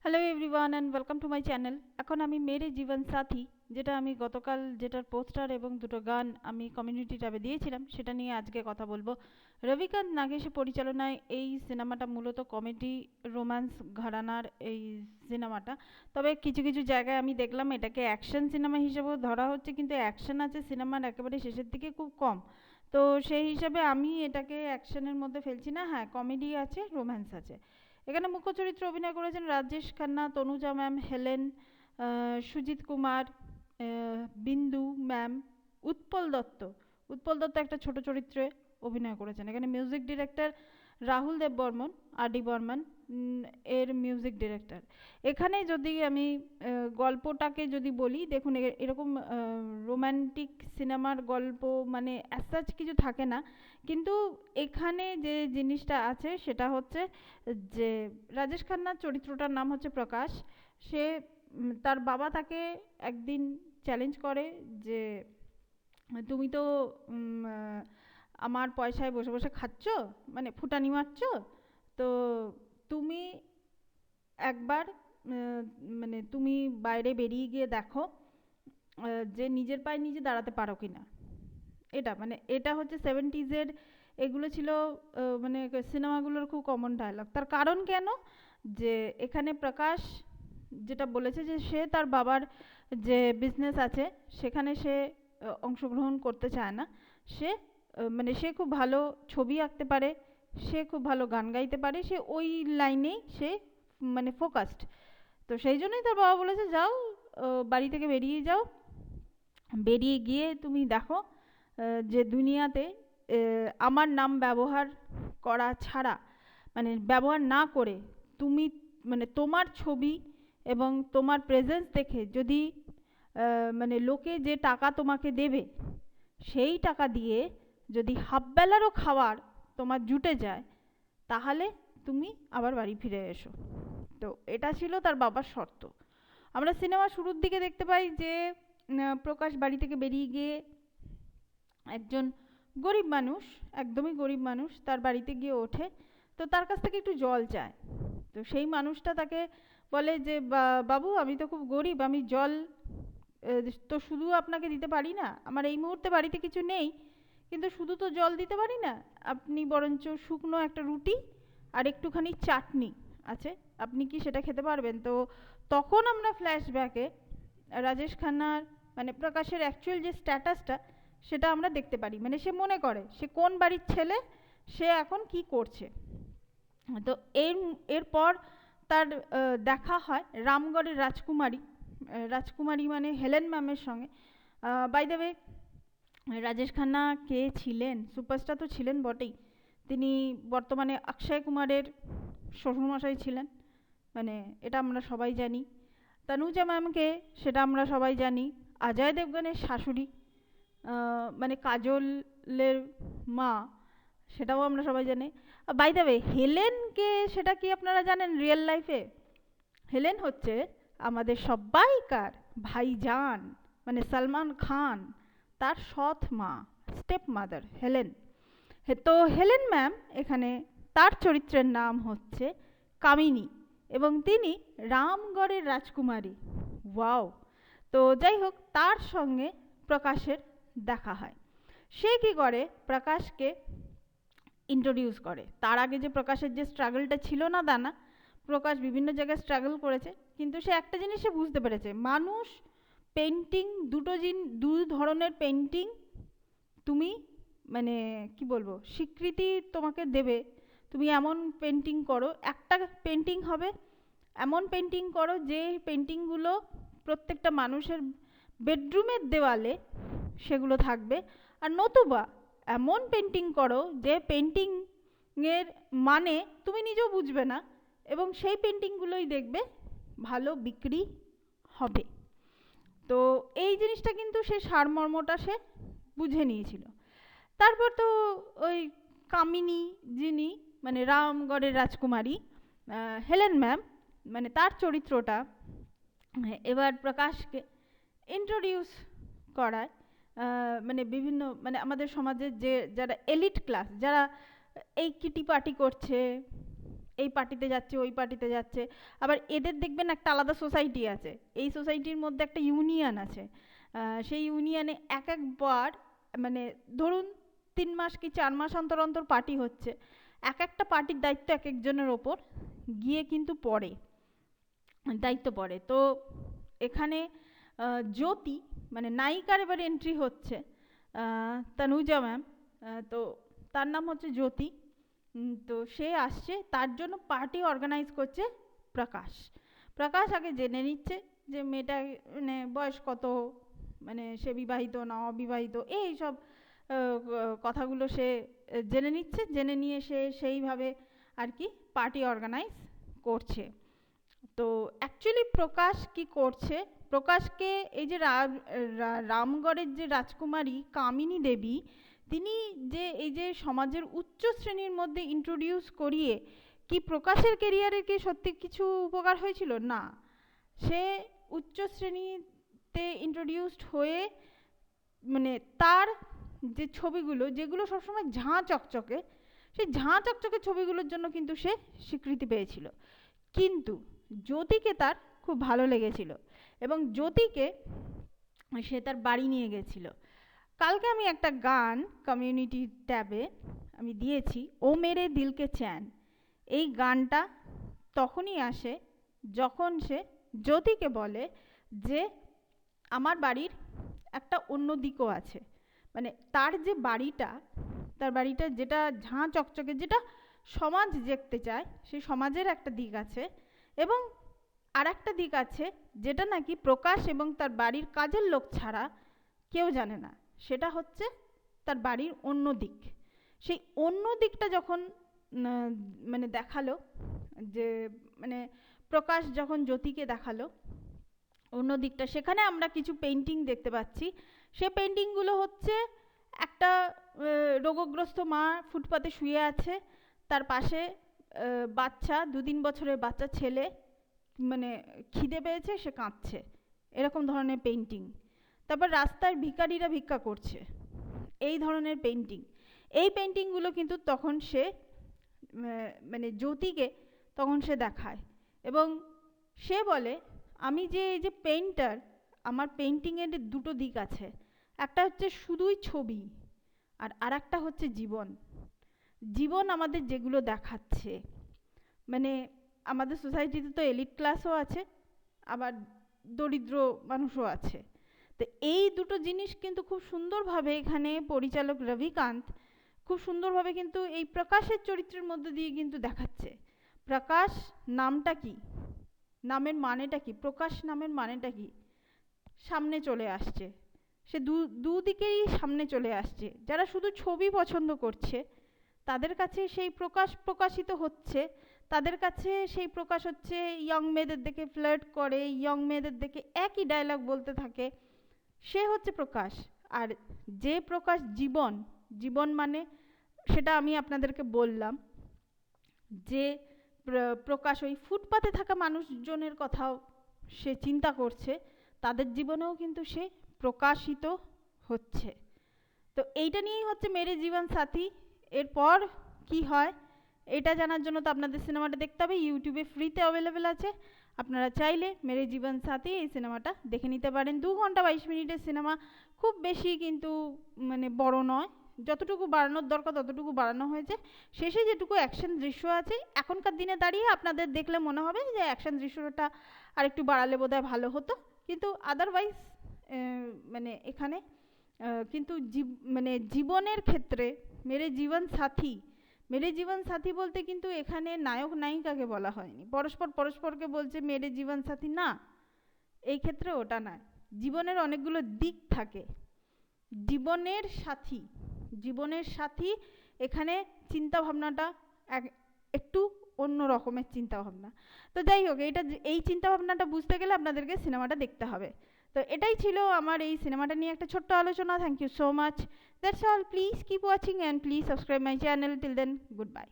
Hello everyone and welcome to my channel. এখন আমি মেরে জীবন সাথী, যেটা আমি গতকাল যেটার পোস্টার এবং দুটো গান আমি কমিউনিটি ট্যাবে দিয়েছিলাম, সেটা নিয়ে আজকে কথা বলবো। রবিকান্ত নাগেশের পরিচালনায় এই সিনেমাটা মূলত কমেডি রোম্যান্স ঘরানার এই সিনেমাটা। তবে কিছু কিছু জায়গায় আমি দেখলাম এটাকে অ্যাকশন সিনেমা হিসেবেও ধরা হচ্ছে, কিন্তু অ্যাকশন আছে সিনেমার একেবারে শেষের দিকে খুব কম। তো সেই হিসাবে আমি এটাকে অ্যাকশনের মধ্যে ফেলছি না। হ্যাঁ, কমেডি আছে, রোম্যান্স আছে। এখানে মুখ্য চরিত্রে অভিনয় করেছেন রাজেশ খান্না, তনুজা ম্যাম, হেলেন, সুজিত কুমার, বিন্দু ম্যাম, উৎপল দত্ত। উৎপল দত্ত একটা ছোট চরিত্রে অভিনয় করেছেন। এখানে মিউজিক ডিরেক্টর রাহুল দেব বর্মন, আর ডি বর্মন এর মিউজিক ডিরেক্টর। এখানে যদি আমি গল্পটাকে যদি বলি, দেখুন এরকম রোম্যান্টিক সিনেমার গল্প মানে অ্যাজ কিছু থাকে না, কিন্তু এখানে যে জিনিসটা আছে সেটা হচ্ছে যে রাজেশ খান্নার চরিত্রটার নাম হচ্ছে প্রকাশ। সে তার বাবা তাকে একদিন চ্যালেঞ্জ করে যে তুমি তো আমার পয়সায় বসে বসে খাচ্ছ, মানে ফুটানি মারছ, তো তুমি একবার মানে তুমি বাইরে বেরিয়ে গিয়ে দেখো যে নিজের পায়ে নিজে দাঁড়াতে পারো কিনা। এটা মানে এটা হচ্ছে সেভেন্টিজের, এগুলো ছিল মানে সিনেমাগুলোর খুব কমন ডায়লগ। তার কারণ কেন, যে এখানে প্রকাশ যেটা বলেছে যে সে তার বাবার যে বিজনেস আছে সেখানে সে অংশগ্রহণ করতে চায় না। সে মানে সে খুব ভালো ছবি আঁকতে পারে, সে খুব ভালো গান গাইতে পারে, সে ওই লাইনেই সে মানে ফোকাসড। তো সেই জন্যই তার বাবা বলেছে যাও, বাড়ি থেকে বেরিয়ে যাও, বেরিয়ে গিয়ে তুমি দেখো যে দুনিয়াতে আমার নাম ব্যবহার করা ছাড়া, মানে ব্যবহার না করে তুমি মানে তোমার ছবি এবং তোমার প্রেজেন্স দেখে যদি মানে লোকে যে টাকা তোমাকে দেবে সেই টাকা দিয়ে যদি হাফ বেলারও খাবার তোমার জুটে যায়, তাহলে তুমি আবার বাড়ি ফিরে এসো। তো এটা ছিল তার বাবার শর্ত। আমরা সিনেমা শুরুর দিকে দেখতে পাই যে প্রকাশ বাড়ি থেকে বেরিয়ে গিয়ে একজন গরিব মানুষ, একদমই গরিব মানুষ তার বাড়িতে গিয়ে ওঠে। তো তার কাছ থেকে একটু জল চায়। তো সেই মানুষটা তাকে বলে যে বাবু আমি তো খুব গরিব, আমি জল তো শুধু আপনাকে দিতে পারি না, আমার এই মুহূর্তে বাড়িতে কিছু নেই, কিন্তু শুধু তো জল দিতে পারি না, আপনি বরঞ্চ শুকনো একটা রুটি আর একটুখানি চাটনি আছে, আপনি কি সেটা খেতে পারবেন? তো তখন আমরা ফ্ল্যাশব্যাকে রাজেশ খান্নার মানে প্রকাশের অ্যাকচুয়াল যে স্ট্যাটাসটা সেটা আমরা দেখতে পারি। মানে সে মনে করে সে কোন বাড়ির ছেলে, সে এখন কি করছে। তো এরপর তার দেখা হয় রামগড়ের রাজকুমারী, রাজকুমারী মানে হেলেন ম্যামের সঙ্গে। By the way, Rajesh Khanna কে ছিলেন, সুপারস্টার তো ছিলেন বটেই, তিনি বর্তমানে অক্ষয় কুমারের শ্বশুরমশাই ছিলেন, মানে এটা আমরা সবাই জানি। তনুজা ম্যামকে সেটা আমরা সবাই জানি অজয় দেবগনের শাশুড়ি, মানে কাজলের মা, সেটাও আমরা সবাই জানি। বাই দ্য ওয়ে, হেলেনকে সেটা কি আপনারা জানেন রিয়েল লাইফে? হেলেন হচ্ছে আমাদের সব্বাইকার ভাইজান, মানে সলমান খান তার সৎ মা, স্টেপ মাদার হেলেন। তো হেলেন ম্যাম এখানে তার চরিত্রের নাম হচ্ছে কামিনী, এবং তিনি রামগড়ের রাজকুমারী। ওয়াও! তো যাই হোক, তার সঙ্গে প্রকাশের দেখা হয়। সে কি করে, প্রকাশকে ইন্ট্রোডিউস করে। তার আগে যে প্রকাশের যে স্ট্রাগলটা ছিল না দানা, প্রকাশ বিভিন্ন জায়গায় স্ট্রাগল করেছে, কিন্তু সে একটা জিনিস সে বুঝতে পেরেছে, মানুষ পেন্টিং দু ধরনের পেন্টিং তুমি মানে কি বলবো স্বীকৃতি তোমাকে দেবে। তুমি এমন পেন্টিং করো, একটা পেন্টিং হবে এমন পেন্টিং করো যে পেন্টিংগুলো প্রত্যেকটা মানুষের বেডরুমের দেওয়ালে সেগুলো থাকবে, আর নতুবা এমন পেন্টিং করো যে পেন্টিং এর মানে তুমি নিজেও বুঝবে না, এবং সেই পেন্টিংগুলোই দেখবে ভালো বিক্রি হবে। তো এই জিনিসটা কিন্তু সে সারমর্মটা সে বুঝে নিয়েছিল। তারপর তো ওই কামিনী, যিনি মানে রামগড়ের রাজকুমারী হেলেন ম্যাম, মানে তার চরিত্রটা এবার প্রকাশকে ইন্ট্রোডিউস করায়। মানে বিভিন্ন মানে আমাদের সমাজের যে যারা এলিট ক্লাস, যারা এই কিটি পার্টি করছে, এই পার্টিতে যাচ্ছে, ওই পার্টিতে যাচ্ছে। আবার এদের দেখবেন একটা আলাদা সোসাইটি আছে, এই সোসাইটির মধ্যে একটা ইউনিয়ন আছে। সেই ইউনিয়নে এক একবার মানে ধরুন 3 মাস কি 4 মাস অন্তর অন্তর পার্টি হচ্ছে, এক একটা পার্টির দায়িত্ব এক একজনের ওপর গিয়ে কিন্তু পড়ে, দায়িত্ব পড়ে। তো এখানে জ্যোতি মানে নায়িকার এবার এন্ট্রি হচ্ছে, তনুজা ম্যাম। তো তার নাম হচ্ছে জ্যোতি। তো সে আসছে, তার জন্য পার্টি অর্গানাইজ করছে প্রকাশ। প্রকাশ আগে জেনে নিচ্ছে যে মেয়েটা মানে বয়স কত, মানে সে বিবাহিত না অবিবাহিত, এই সব কথাগুলো সে জেনে নিচ্ছে। জেনে নিয়ে সে সেইভাবে আর কি পার্টি অর্গানাইজ করছে। তো অ্যাকচুয়ালি প্রকাশ কি করছে, প্রকাশকে এই যে রামগড়ের যে রাজকুমারী কামিনী দেবী, তিনি যে এই যে সমাজের উচ্চ শ্রেণীর মধ্যে ইন্ট্রোডিউস করিয়ে কি প্রকাশের কেরিয়ারে কি সত্যি কিছু উপকার হয়েছিল? না, সে উচ্চ শ্রেণীতে ইন্ট্রোডিউসড হয়ে মানে তার যে ছবিগুলো যেগুলো সবসময় ঝাঁ চকচকে, সেই ঝাঁ চকচকে ছবিগুলোর জন্য কিন্তু সে স্বীকৃতি পেয়েছিল। কিন্তু জ্যোতিকে তার খুব ভালো লেগেছিল এবং জ্যোতিকে সে তার বাড়ি নিয়ে গেছিল। কালকে আমি একটা গান কমিউনিটি ট্যাবে আমি দিয়েছি, ও মেরে দিলকে চ্যান। এই গানটা তখনই আসে যখন সে জ্যোতিকে বলে যে আমার বাড়ির একটা অন্য দিকও আছে, মানে তার যে বাড়িটা, তার বাড়িটা যেটা ঝাঁ চকচকে, যেটা সমাজ দেখতে চায়, সেই সমাজের একটা দিক আছে এবং আর একটা দিক আছে যেটা নাকি প্রকাশ এবং তার বাড়ির কাজের লোক ছাড়া কেউ জানে না, সেটা হচ্ছে তার বাড়ির অন্য দিক। সেই অন্য দিকটা যখন মানে দেখালো, যে মানে প্রকাশ যখন জ্যোতিকে দেখালো অন্য দিকটা, সেখানে আমরা কিছু পেন্টিং দেখতে পাচ্ছি। সে পেন্টিংগুলো হচ্ছে একটা রোগগ্রস্ত মা ফুটপাতে শুয়ে আছে, তার পাশে বাচ্চা 2-3 বছরের বাচ্চা ছেলে মানে খিদে পেয়েছে, সে কাঁদছে, এরকম ধরনের পেন্টিং। তারপর রাস্তার ভিখারিরা ভিক্ষা করছে, এই ধরনের পেন্টিং। এই পেন্টিংগুলো কিন্তু তখন সে মানে জ্যোতিকে তখন সে দেখায় এবং সে বলে আমি যে এই যে পেইন্টার, আমার পেন্টিংয়ের দুটো দিক আছে, একটা হচ্ছে শুধুই ছবি আর আরেকটা হচ্ছে জীবন। জীবন আমাদের যেগুলো দেখাচ্ছে, মানে আমাদের সোসাইটিতে তো এলিট ক্লাসও আছে, আবার দরিদ্র মানুষও আছে। তো এই দুটো জিনিস কিন্তু খুব সুন্দরভাবে এখানে পরিচালক রবিকান্ত খুব সুন্দরভাবে কিন্তু এই প্রকাশের চরিত্রের মধ্যে দিয়ে কিন্তু দেখাচ্ছে। প্রকাশ নামটা কি, নামের মানেটা কি, প্রকাশ নামের মানেটা কি, সামনে চলে আসছে। সে দুদিকেই সামনে চলে আসছে। যারা শুধু ছবি পছন্দ করছে তাদের কাছে সেই প্রকাশ প্রকাশিত হচ্ছে, তাদের কাছে সেই প্রকাশ হচ্ছে ইয়ং মেয়েদের দেখে ফ্লার্ট করে, ইয়ং মেয়েদের দেখে একই ডায়লগ বলতে থাকে, সে হচ্ছে প্রকাশ। আর যে প্রকাশ জীবন, জীবন মানে সেটা আমি আপনাদেরকে বললাম যে প্রকাশ ওই ফুটপাতে থাকা মানুষজনের কথাও সে চিন্তা করছে, তাদের জীবনেও কিন্তু সে প্রকাশিত হচ্ছে। তো এইটা নিয়েই হচ্ছে মেরে জীবন সাথী। এরপর কি হয় এটা জানার জন্য তো আপনাদের সিনেমাটা দেখতে হবে, ইউটিউবে ফ্রিতে অ্যাভেলেবেল আছে। আপনারা চাইলে মেরে জীবন সাথী এই সিনেমাটা দেখে নিতে পারেন। 2 ঘন্টা 22 মিনিটের সিনেমা, খুব বেশি কিন্তু মানে বড় নয়, যতটুকু বাড়ানোর দরকার ততটুকু বাড়ানো হয়েছে। শেষে যেটুকু অ্যাকশন দৃশ্য আছে, এখনকার দিনে দাঁড়িয়ে আপনাদের দেখলে মনে হবে যে অ্যাকশন দৃশ্যটা আর একটু বাড়ালে বোধহয় ভালো হতো, কিন্তু আদারওয়াইজ মানে এখানে কিন্তু মানে জীবনের ক্ষেত্রে মেরে জীবন সাথী, মেরে জীবন সাথী বলতে কিন্তু এখানে নায়ক নায়িকাকে বলা হয়নি, পরস্পর পরস্পরকে বলছে মেরে জীবন সাথী, না এই ক্ষেত্রে ওটা নয়। জীবনের অনেকগুলো দিক থাকে, জীবনের সাথী, জীবনের সাথী এখানে চিন্তা ভাবনাটা একটু অন্য রকমের চিন্তা ভাবনা। তো যাই হোক, এইটা এই চিন্তা ভাবনাটা বুঝতে গেলে আপনাদেরকে সিনেমাটা দেখতে হবে। তো এটাই ছিল আমার এই সিনেমাটা নিয়ে একটা ছোট্ট আলোচনা। Thank you so much. That's all. Please keep watching and please subscribe my channel. Till then, good by.